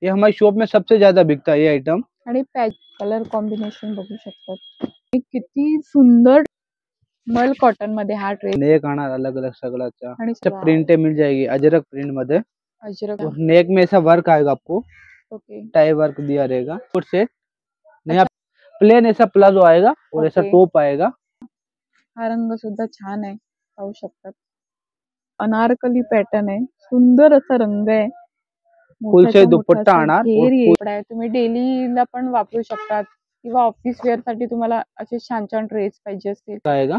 ये हमारी शॉप में सबसे ज्यादा बिकता है ये आइटम। आणि पॅच कलर कॉम्बिनेशन बघू शकतात, किती सुंदर मल कॉटन मध्ये हा ड्रेस। नेक आना अलग अलग सगळ्याचा आणि प्रिंट मिल जाएगी अजरक प्रिंट मध्ये। अजरक और नेक में ऐसा वर्क आएगा आपको, ओके टाई वर्क दिया रहेगा फुट से। नया प्लेन ऐसा प्लाजो आएगा और ऐसा टॉप आएगा। हा रंग सुद्धा छान आहे, पाहू शकतात। अनारकली पॅटर्न आहे, सुंदर असा रंग आहे। फुल से दुपट्टा आना और तुम्ही डेलीला पण वापरू शकतात किंवा ऑफिस वेअर साठी तुम्हाला असे छान छान ड्रेस पाहिजे असतील आएगा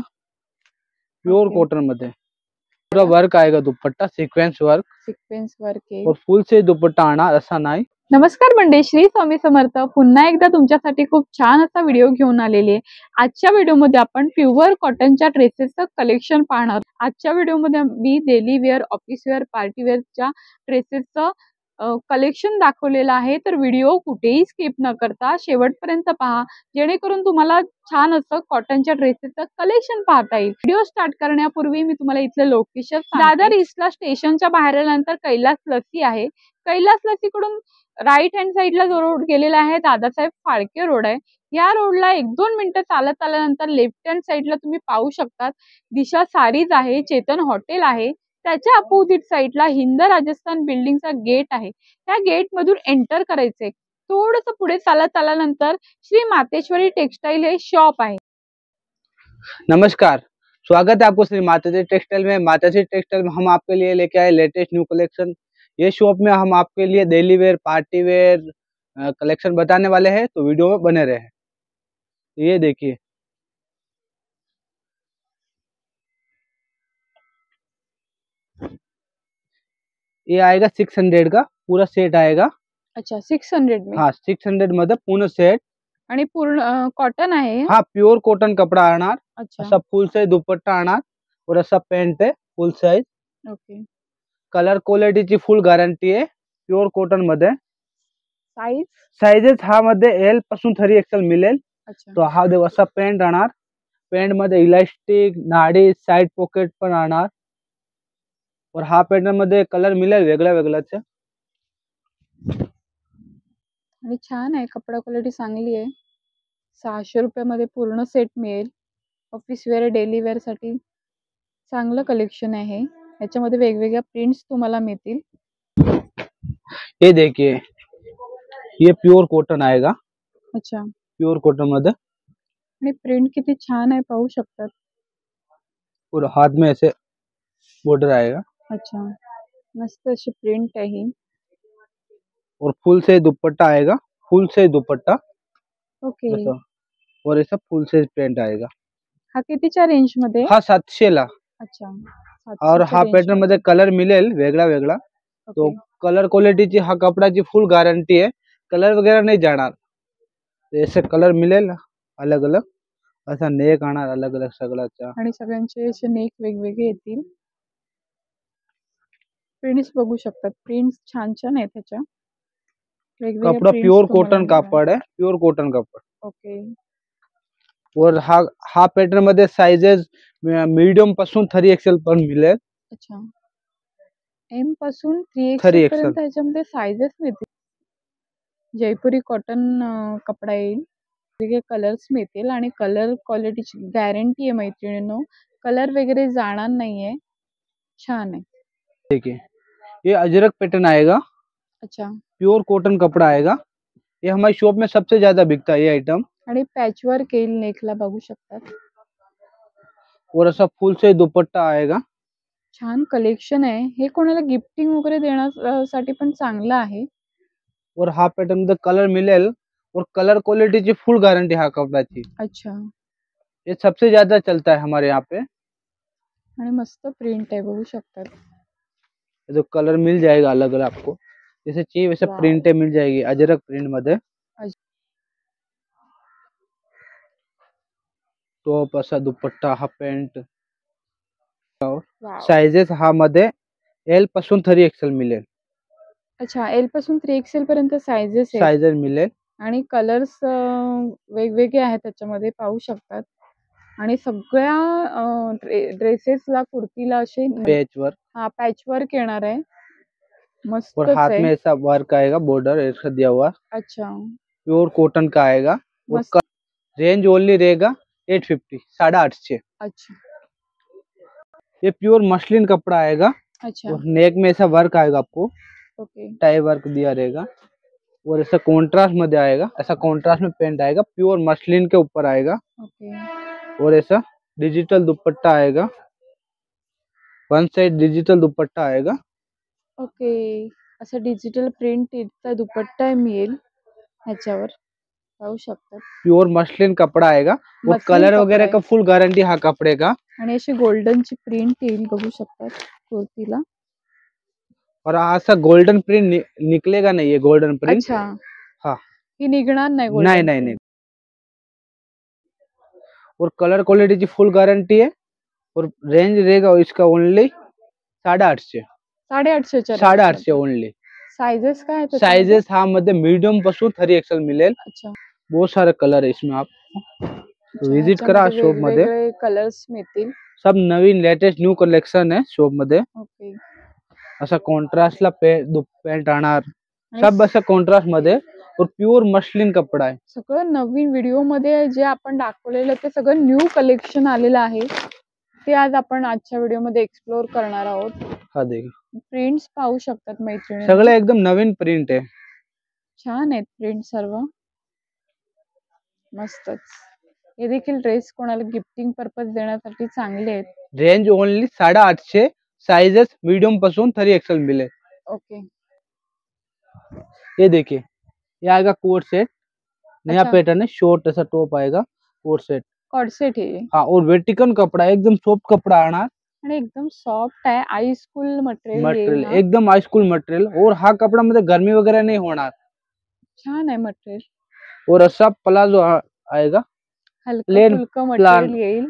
प्योर कॉटन मध्ये। पूरा वर्क आएगा दुपट्टा सिक्वेन्स वर्क आहे और फुल से दुपट्टा आना असा नाही। नमस्कार मंडळी, श्री स्वामी समर्थ। पुन्हा एकदा तुमच्यासाठी खूप छान असा व्हिडिओ घेऊन आलेली आहे। आजच्या व्हिडिओमध्ये आपण प्युअर कॉटनच्या ड्रेसेसचं कलेक्शन पाहणार। आजच्या व्हिडिओमध्ये मी daily wear, office wear, party वेअरच्या ड्रेसेसचं कलेक्शन दाखवलेलं आहे। तर व्हिडिओ कुठेही स्किप न करता शेवटपर्यंत पहा, जेणेकरून तुम्हाला छान असं कॉटनच्या ड्रेसेसचं कलेक्शन पाहता येईल। व्हिडिओ स्टार्ट करण्यापूर्वी मी तुम्हाला इथलं लोकेशन दादर ईस्टला स्टेशनच्या बाहेर आल्यानंतर कैलास लस्सी आहे। कैलास लस्सीकडून राईट हँड साइडला जो रोड गेलेला आहे दादासाहेब फाळके रोड आहे। या रोडला 1-2 मिनिटं चालत आल्यानंतर लेफ्ट हँड साइडला तुम्ही पाहू शकतात दिशा सारीज आहे, चेतन हॉटेल आहे। त्याच्या अपोजिट साइडला हिंद राजस्थान बिल्डिंगचा गेट आहे। त्या गेट मधून एंटर करायचंय। थोडंसं पुढे चालत आल्यानंतर श्री मातेश्वरी टेक्सटाइल हे शॉप आहे। नमस्कार, स्वागत है आपको श्री माताजी टेक्सटाइल में। माताजी टेक्सटाइल में हम आपके लिए लेके आए लेटेस्ट न्यू कलेक्शन। ये शॉप में हम आपके लिए daily wear, party wear collection बताने वाले हैं, तो वीडियो में बने रहे। ये देखिए, ये आएगा 600 का पूरा सेट आएगा। अच्छा, 600 में? हाँ, 600 मध्ये पूर्ण सेट आणि पूर्ण कॉटन आहे। हाँ, प्योर कॉटन कपड़ा आणार। अच्छा, असा फुल साइज दुपट्टा आणार और असा पैंट है फुल साइज। ओके। कलर क्वालिटीची फुल गॅरंटी आहे प्योर कॉटन मध्ये। साइजेस हा मध्ये एल पासून 3XL मिळेल। तो हा देखो असा पॅन्ट आणार, पॅन्ट मध्ये इलास्टिक, नाडी, साइड पॉकेट पण आणार और हा पॅटर्न मध्ये कलर मिळेल वेगळ्या वेगळ्याचे। आणि छान आहे, कपडा क्वालिटी चांगली आहे। 600 रुपयामध्ये पूर्ण सेट मिळेल। ऑफिस वेअर, डेली वेअर साठी चांगलं कलेक्शन आहे। याच्यामध्ये वेगवेगळ्या प्रिंट्स तुम्हाला मिळतील। ये देखिए, ये प्योर कॉटन आएगा। अच्छा, प्योर कॉटन मध्ये आणि प्रिंट किती छान आहे, पाहू शकतात। और हाथ में ऐसे बॉर्डर आएगा। अच्छा, मस्त अशी प्रिंट आहे। और फुल से दुपट्टा आएगा, फुल से दुपट्टा ओके। ऐसा, और ऐसा फुल से प्रिंट आएगा। हा कितीच्या रेंज मध्ये? हा 700 ला। अच्छा, और हा पॅटर्न मध्ये कलर मिळेल वेगळा वेगळा। तो कलर क्वालिटीची हा कपडाची फुल गॅरंटी आहे, कलर वगैरह नहीं जाणार। ऐसे कलर मिळेल अलग अलग, असा नेक आणार अलग अलग सगळ्याचा। आणि सगळ्यांचे असे नेक वेगवेगळे येतील। प्रिंट्स बघू शकतात, प्रिंट्स छान छान आहेत त्याच्या। कपड़ा प्योर कॉटन कापड है, प्योर कॉटन कापड। ओके। और हा पॅटर्न मध्ये साइजेस मीडियम पासून 3XL पण मिळेल। अच्छा, एम पासून 3XL पर्यंत याच्यामध्ये साइजेस मिळतील। जयपुरी कॉटन कपडा येईल, वेगवेगळे कलर्स मिळतील आणि कलर क्वालिटीची गॅरंटी आहे मैत्रिणींनो, कलर वगैरे जाणार नाहीये, छान आहे। देखिए, ये अजरक पैटर्न आएगा। अच्छा, प्योर कॉटन कपड़ा आएगा। ये हमारी शॉप में सबसे ज्यादा बिकता है ये आइटम। आणि पॅचवर्क येईल, नेकला बघू शकतात। और ऐसा फुल से दुपट्टा आएगा। छान कलेक्शन आहे, हे कोणाला गिफ्टिंग वगैरे देण्यासाठी पण चांगलं आहे। और हा पॅटर्न मध्ये कलर मिळेल और कलर क्वालिटीची फुल गारंटी हा कपड्याची। अच्छा, ये सबसे ज्यादा चलता है हमारे यहाँ पे। आणि मस्त प्रिंट आहे, बघू शकतात। जो कलर मिल जाएगा अलग अलग आपको, जैसे चाहिए वैसे प्रिंट मिल जाएगी अजरक प्रिंट मध्ये। टॉप असा दुपट्टा, हा पॅन्ट। साइजेस हा मध्ये एल पासून 3XL मिळेल। अच्छा, एल पासून 3XL पर्यंत साइजेस मिळेल आणि कलर्स वेगवेगळे आहेत त्याच्यामध्ये, पाहू शकतात। आणि सगळ्या ड्रेसेसला, कुर्तीला असे पॅचवर्क येणार आहे। मस्तच और हाथ आहे. में ऐसा वर्क आएगा, बॉर्डर ऐसा दिया हुआ, अच्छा, प्योर कॉटन का आएगा। और मस्त. रेंज ओनली रहेगा 850, 850। अच्छा, ये प्योर मसलिन कपड़ा आएगा अच्छा. और नेक में ऐसा वर्क आएगा, आपको ओके, टाई वर्क दिया रहेगा और ऐसा कॉन्ट्रास्ट में आएगा, ऐसा कॉन्ट्रास्ट में पेंट आएगा, प्योर मसलिन के ऊपर आएगा। ओके, और ऐसा डिजिटल दुपट्टा आएगा, वन साइड डिजिटल दुपट्टा आएगा। ओके. असं डिजिटल प्रिंटचा दुपट्टा मिळेल ह्याच्यावर, पाहू शकतात. प्योर मसलिन कपड़ा आएगा और मसलिन कलर कपडा वगैरह आहे का फुल गारंटी हा कपड़े का। आणि अशी गोल्डनची प्रिंट येईल, बघू शकतात कुर्तीला. और ऐसा गोल्डन प्रिंट निकलेगा नहीं, ये गोल्डन प्रिंट। अच्छा, हाँ, ही निघणार नाही नहीं गोल्डन नहीं नहीं। प्रिंट. और कलर क्वालिटी की फुल गारंटी है और रेंज रहेगा इसका ओनली 850, 850च्या 850 रेंजमध्ये. ओनली। साइजेस काय आहे त्याच्यामध्ये? साइजेस हा मध्ये मीडियम पासून 3XL मिळेल। अच्छा, बहुत सारे कलर है इसमें, आप अच्छा. विजिट करा ह्याच्यामध्ये शॉप मध्ये। वेगवेगळे कलर्स मिळतील. सब नवीन लेटेस्ट न्यू कलेक्शन है शॉप मध्ये। ओके. असा कॉन्ट्रास्टला पॅन्ट आणणार, आणि सब असा कॉन्ट्रास्ट मध्ये और प्युअर मसलिन कपडा आहे। सगळं नवीन व्हिडिओ मध्ये जे आपण दाखवलेलं ते सगळं न्यू कलेक्शन आलेलं आहे, ते आज आपण आजच्या व्हिडिओ मध्ये एक्सप्लोर करणार आहोत. हा देखा, प्रिंट्स पाहू शकतात मैत्रिणी. सगळे एकदम नवीन प्रिंट आहे, छान आहेत प्रिंट सर्व, मस्तच. हे देखील ड्रेस कोणाला गिफ्टिंग पर्पज देण्यासाठी चांगले आहेत. रेंज ओनली 850, साइजेस मीडियम पासून 3XL मिले। ओके. ये देखिए, ये आएगा कोट सेट, नया अच्छा. पैटर्न है, शॉर्ट ऐसा टॉप आएगा, कोट सेट। कॉर्डसेट हे हाँ, और वेटिकन कपड़ा एकदम सॉफ्ट कपड़ा आना, आणि एकदम सॉफ्ट आहे, आई स्कूल मटेरियल येईल मटेरियल हा. एकदम हाई स्कूल मटेरियल। और हा कपड़ा मध्ये गर्मी वगैरह नहीं होना। छान आहे मटेरियल, और ऐसा प्लाजो आएगा, हलकं प्लेन फुलकं मटेरियल येईल.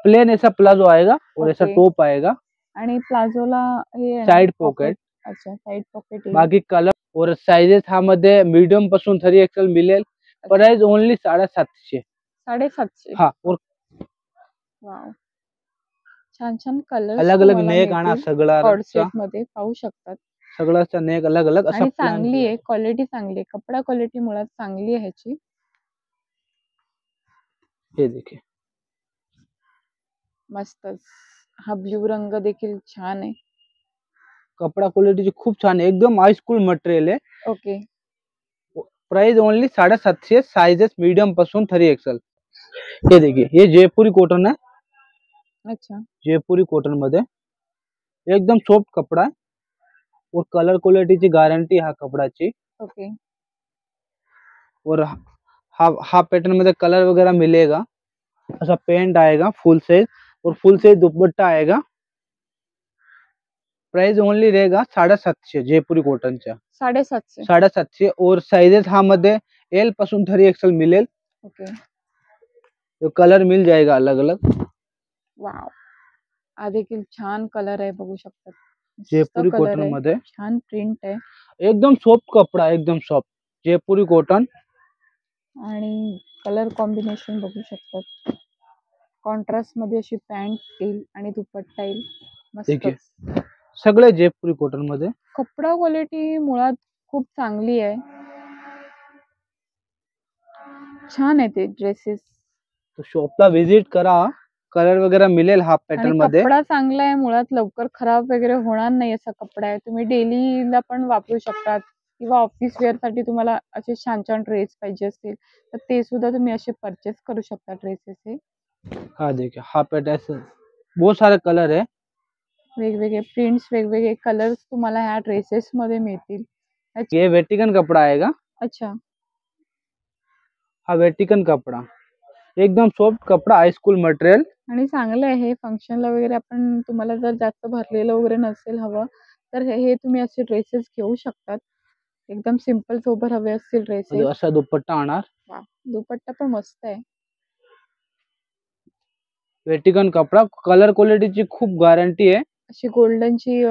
प्लेन ऐसा प्लाजो आएगा और ऐसा ओके. टॉप आएगा, आणि प्लाझोला हे आहे साइड पॉकेट. पॉकेट। अच्छा, साइड पॉकेट येईल. बाकी कलर और साइजेस हा मध्ये मीडियम पासून 3XL मिळेल। Price only 750, 750. हाँ। और वाव, छान छान कलर्स अलग अलग तुम्हाला नेक आना, मिळतील सगळा कॉर्डसेट मध्ये, पाहू शकतात. सगळ्याचा नेक अलग अलग असा आणि प्लान। चांगली आहे, क्वालिटी चांगली आहे, कपडा क्वालिटी मुळात चांगली आहे ह्याची. हे देखिए, मस्तच. हा ब्ल्यू रंग देखील छान आहे. कपड़ा क्वालिटी खूप छान है, एकदम हाई स्कूल मटेरियल है। Okay. Price only 750, sizes medium पासून 3XL। ये देखिए, ये जयपुरी कॉटन है, अच्छा, जयपुरी कॉटन मध्ये एकदम सॉफ्ट कपड़ा है और कलर क्वालिटीची गारंटी हा कपडाची। ओके. और हा पैटर्न मध्ये कलर वगैरह मिलेगा, ऐसा पेंट आएगा फुल साइज और फुल साइज दुपट्टा आएगा। प्राइस ओनली रहेगा 750 जयपुरी कॉटनच्या, 750. 750। और साइजेस हा मध्ये L पासून 3XL मिलेल। ओके. तो कलर मिल जाएगा अलग अलग। वाव, हा देखील छान कलर आहे, बघू शकतात. जयपुरी कलर कॉटन आहे, मध्ये छान प्रिंट आहे एकदम सॉफ्ट कपड़ा, एकदम सॉफ्ट जयपुरी कॉटन। आणि कलर कॉम्बिनेशन बघू शकतात. कॉन्ट्रास्ट मध्ये अशी पॅन्ट येईल आणि दुपट्टा येईल, देखिए, मस्तच. सगळे जयपुरी कॉटन मध्ये। कपडा क्वालिटी मुळात खूप चांगली आहे, छान आहे ते ड्रेसेस. तो शॉपला विजिट करा, कलर वगैरह मिलेल हा आणि पॅटर्न मध्ये। कपडा चांगला आहे, मुळात लवकर खराब वगैरे होणार नाही असा कपडा आहे. तुम्ही डेलीला पण वापरू शकतात किंवा ऑफिस वेअर साठी तुम्हाला असे छान छान ड्रेस पाहिजे असतील तर ते सुद्धा तुम्ही असे परचेस करू शकता ड्रेसेस हे. हा देखिए, हा पैटर्न बहुत सारे कलर है, वेगवेगळे प्रिंट्स, वेगवेगळे कलर्स तुम्हाला ह्या ड्रेसेस मध्ये मिळतील. ये वेटिकन कपड़ा आएगा। अच्छा, हा वेटिकन कपड़ा एकदम सॉफ्ट कपड़ा, हाई स्कूल मटेरियल। आणि चांगलं आहे हे फंक्शनला वगैरे. आपण तुम्हाला जर जास्त भरलेलं वगैरे नसेल हवं तर हे तुम्ही असे ड्रेसेस घेऊ शकतात. एकदम सिंपल सोबर हवे असतील ड्रेसेस. असा दुपट्टा आणार, दुपट्टा पण मस्त आहे, वेटिकन कपड़ा, कलर क्वालिटीची खूप गारंटी है। अशी गोल्डनची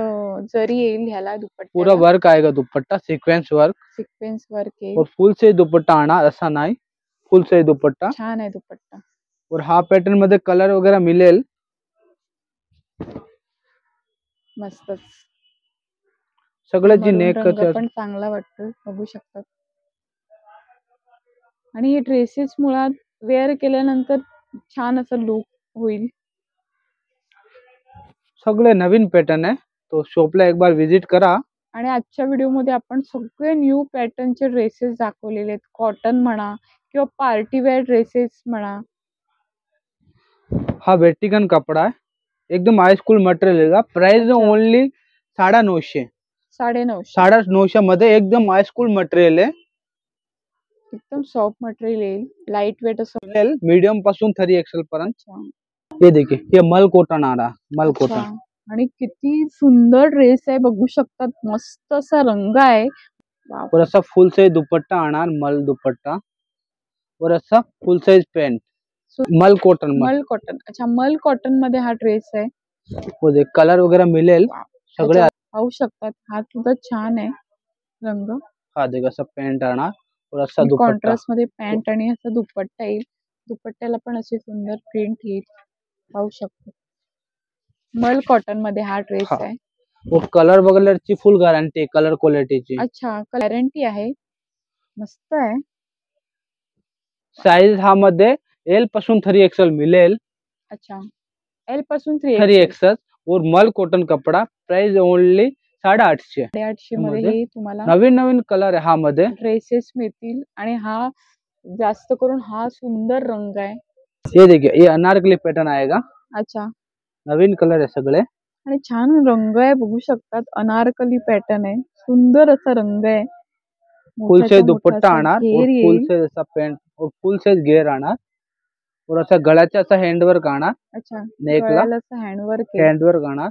जरी येईल ह्याला पूरा दुपट्ट्याला, वर्क आएगा दुपट्टा, सीक्वेंस वर्क सिक्वेन्स वर्क और येईल. फुल से दुपट्टा आना, ऐसा नहीं, फुल से दुपट्टा। छान आहे दुपट्टा, और हा पॅटर्न मध्ये कलर वगैरह मिलेल। मस्तच. सगळ्याची मरून नेक रंग पण चांगला वाटतो, बघू शकतात. आणि हे ड्रेसेस मुळात वेअर केल्यानंतर छान असं लुक होईल. सगळे नवीन पॅटर्न आहे, तो शॉपला एक बार विजिट करा. आणि आजच्या व्हिडिओमध्ये आपण सगळे न्यू पॅटर्नचे ड्रेसेस दाखवलेले आहेत. कॉटन म्हणा किंवा पार्टी वेअर ड्रेसेस म्हणा. हा वेटिकन कपड़ा है, एकदम हाई स्कूल मटेरियल है. Price only 950. 950 मध्ये एकदम हाई स्कूल मटेरियल आहे. एकदम सॉफ्ट मटेरियल येईल, लाइट वेट असं. मीडियम पासून 3XL पर्यंत. ये देखिए, ये मल कॉटन आ रहा, मल कॉटन. आणि किती सुंदर ड्रेस आहे, बघू शकतात. मस्त असा रंग आहे. और ऐसा फुल साइज दुपट्टा आना, मल दुपट्टा. और ऐसा फुल साइज पैंट, मल कॉटन. मल कॉटन, अच्छा, मल कॉटन मध्ये हा ड्रेस आहे. वो देख, कलर वगैरह मिळेल सगळे. पाहू शकतात, हा सुद्धा छान आहे रंग. हा देख, असा पॅन्ट आना और असा दुपट्टा. कॉन्ट्रास्ट मध्ये पॅन्ट आणि असा दुपट्टा येईल. दुपट्ट्याला पण असे सुंदर प्रिंट येईल, पाहू शकतो. मल कॉटन मध्ये हा ड्रेस आहे. और कलर वगैरह ची फुल गॅरंटी आहे, कलर क्वालिटीची. अच्छा, गॅरंटी आहे, मस्त आहे. साइज हा मध्ये एल पासून 3XL मिळेल. अच्छा, एल पासून 3XL. और मल कॉटन कपडा. Price only 850. 850 मध्ये तुम्हाला नवीन नवीन कलर आहे हा मध्ये ड्रेसेस मिळतील. आणि हा जास्त करून हा सुंदर रंग आहे. ये देखिए, ये अनारकली पैटर्न आएगा. अच्छा, नवीन कलर आहे सगळे आणि छान रंग आहे, बघू शकतात. अनारकली पॅटर्न आहे, सुंदर असा रंग आहे. फुल साइज दुपट्टा आणार और फुल साइज असा पैंट और फुल साइज घेर आणार और असा गळ्याचा असा हँडवर्क आणार. अच्छा, नेकला हँडवर्क आणार.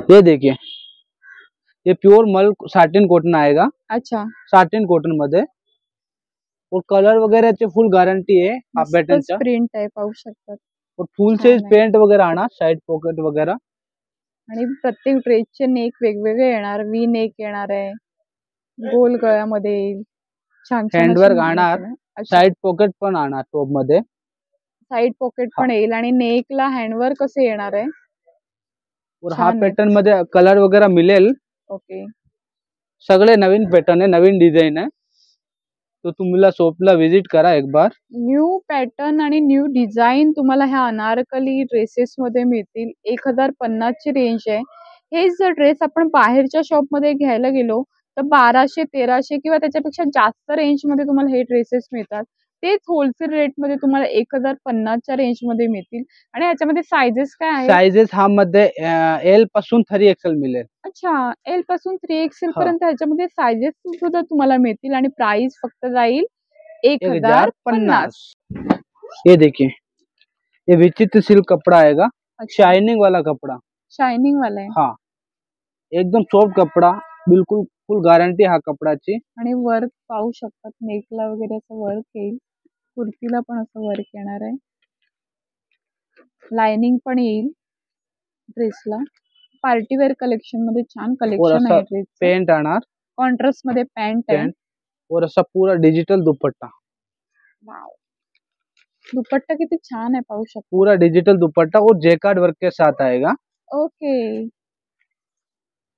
ये देखिए, ये प्योर मल साटिन कॉटन आएगा. अच्छा, साटिन कॉटन मध्ये. और कलर वगैरहची फुल गॅरंटी आहे हा पॅटर्नचा. प्रिंट आहे, पाहू शकतात. और फुल साइज पेंट वगैरह आना, साइड पॉकेट वगैरह. आणि प्रत्येक ड्रेसचे नेक वेगवेगळे येणार. वी नेक येणार आहे, गोल गळ्यामध्ये येईल, छान हँडवर्क आणार. साइड पॉकेट पण आणार, टॉप मध्ये साइड पॉकेट पण येईल. आणि नेकला हँडवर्क कसे येणार आहे. और हा पॅटर्न मध्ये कलर वगैरह मिळेल. ओके, सगळे नवीन पॅटर्न आहे, नवीन डिझाइन आहे. तो तुम्हाला शॉपला विजिट करा एक बार. न्यू पॅटर्न आणि न्यू डिझाईन तुम्हाला ह्या अनारकली ड्रेसेस मध्ये मिळतील. 1050 ची रेंज आहे. हेच जर ड्रेस आपण बाहेरच्या शॉप मध्ये घ्यायला गेलो तर 1200, 1300 किंवा त्याच्यापेक्षा जास्त रेंज मध्ये तुम्हाला हे ड्रेसेस मिळतात. तेच होलसेल रेट मध्ये तुम्हाला 1050 च्या रेंज मध्ये मिळतील. आणि याच्यामध्ये साइजेस काय आहेत. साइजेस हा मध्ये एल पासून 3XL मिळेल. अच्छा, एल पासून 3XL पर्यंत ह्याच्यामध्ये साइजेस सुद्धा तुम्हाला मिळतील. आणि प्राइस फक्त जाईल 1050. ये देखिए, ये विचित्र सिल्क कपड़ा आएगा. शाइनिंग वाला कपड़ा. शाइनिंग वाला आहे. हाँ, एकदम सॉफ्ट कपड़ा, बिलकुल फुल गॅरंटी हा कपड्याची. आणि वर्क पाहू शकतात, नेकला वगैरे असं वर्क येईल. कुर्तीला पण असं वर्क येणार आहे. लाइनिंग पण येईल ड्रेसला. पार्टी वेअर कलेक्शन मध्ये छान कलेक्शन आहे ड्रेस. पेंट आणार, कॉन्ट्रास्ट मध्ये पॅन्ट आहे. और असा पूरा डिजिटल दुपट्टा. वाव, दुपट्टा किती छान आहे, पाहू शकता. पूरा डिजिटल दुपट्टा और जैकार्ड वर्क के साथ आएगा. ओके,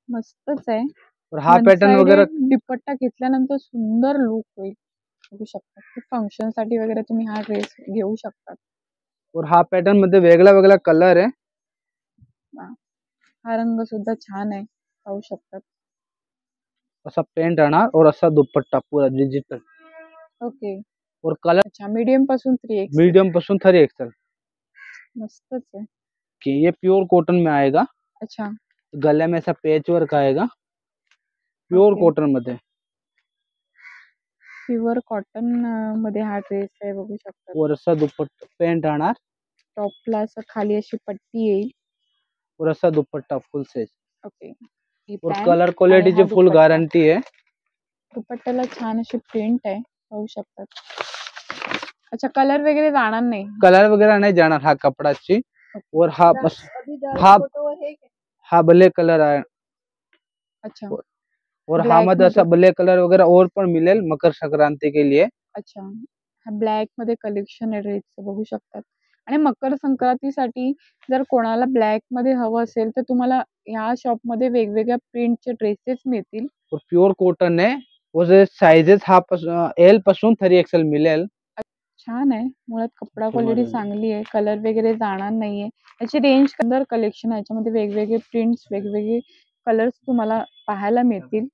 मस्तच आहे. और हा पॅटर्न वगैरे दुपट्टा घेतल्यानंतर सुंदर लुक होईल, बघू शकता. फंक्शन साठी वगैरे तुम्ही हा ड्रेस घेऊ शकता. और हा पॅटर्न मध्ये वेगळा वेगळा कलर आहे. हा रंग सुद्धा छान आहे, पाहू शकतात. असा पेंट आणार और असा दुपट्टा पूरा डिजिटल. ओके, और कलर अच्छा, मीडियम पासून 3XL. मस्तच आहे. कि ये प्योर कॉटन में आएगा. अच्छा, गले में ऐसा पैच वर्क आएगा, प्योर कॉटन मध्ये. प्युअर कॉटन मध्ये हा ड्रेस आहे, बघू शकता. और असा दुपट्टा पेंट आणार. टॉपला असं खाली अशी पट्टी येईल. और असा दुपट्टा फुल साइज. ओके, और कलर क्वालिटीची फुल गॅरंटी आहे. दुपट्ट्याला छान अशी प्रिंट आहे, पाहू शकतात. अच्छा, कलर वगैरे जाणार नाही. कलर वगैरे नाही जाणार हा कपडाची. और हा ब्लैक कलर आहे. अच्छा, और हा मध्ये असा ब्लैक कलर वगैरे और पण मिळेल मकर संक्रांति के लिए. अच्छा, हा ब्लॅक मध्ये कलेक्शन आहे ड्रेसचं, बघू शकतात. आणि मकर संक्रांतीसाठी जर कोणाला ब्लॅक मध्ये हवं असेल तर तुम्हाला ह्या शॉप मध्ये वेगवेगळ्या प्रिंटचे ड्रेसेस मिळतील. प्युअर कॉटन आहे. व साइजेस हा एल पासून 3XL मिळेल. छान आहे. मुळात कपडा क्वालिटी चांगली आहे. कलर वगैरे जाणार नाहीये. याची रेंज कलर कलेक्शन आहे. याच्यामध्ये वेगवेगळे प्रिंट्स, वेगवेगळे कलर्स तुम्हाला पाहायला मिळतील.